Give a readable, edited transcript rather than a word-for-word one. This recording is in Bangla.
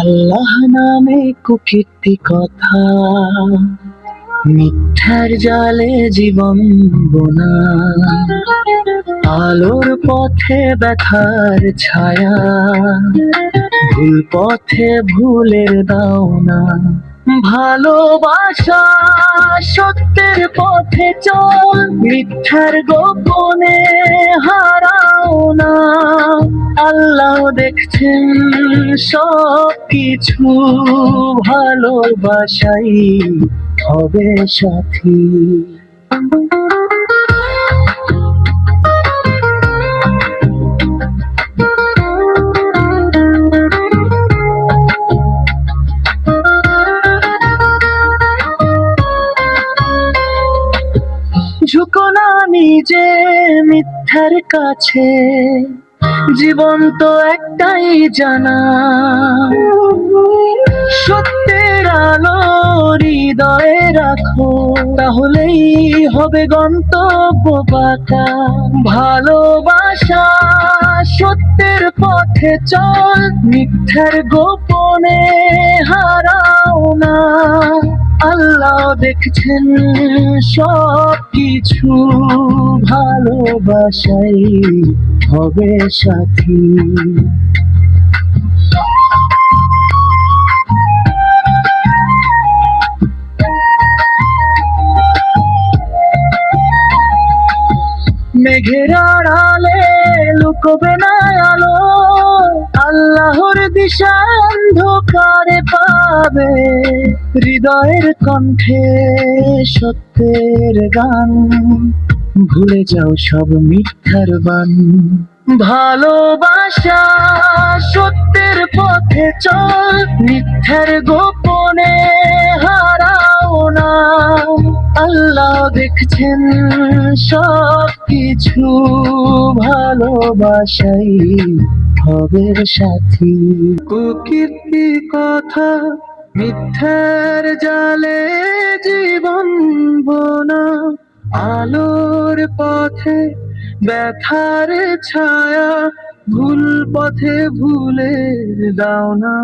আল্লাহ নামে কুকীর্তি কথা, মিথ্যার জালে জীবন বোনা, আলোর পথে ব্যথার ছায়া, ভুল পথে ভুলের দাও না। ভালোবাসা সত্যের পথে চল, মিথ্যার গোপনে হারাও না। আল্লাহ দেখছেন সব কিছু, ভালোবাসাই হবে সাথী। ঝুঁকো না নিজে মিথ্যার কাছে, জীবন তো একটাই জানা। সত্যের আলো হৃদয়ে রাখো, তাহলেই হবে গন্তব্য পাকা। ভালোবাসা সত্যের পথে চল, মিথ্যার গোপনে হারাও না। আল্লাহ দেখছেন সব কিছু, ভালোবাসাই হবে সাথী। মেঘের আড়ালে লুকোবে না আলো, আল্লাহর দিশা অন্ধকারে পাবে। হৃদয়ের কণ্ঠে সত্যের গান, ভুলে যাও সব মিথ্যার বান। ভালোবাসা সত্যের পথে চল, মিথ্যার গোপনে হারাও না। আল্লাহ দেখছেন সব কিছু, ভালোবাসাই হবে সাথী। কুকীর্তি কথা, মিথ্যার জালে জীবন বোনা, আলোর পথে ব্যথার ছায়া, ভুল পথে ভুলের দাও না।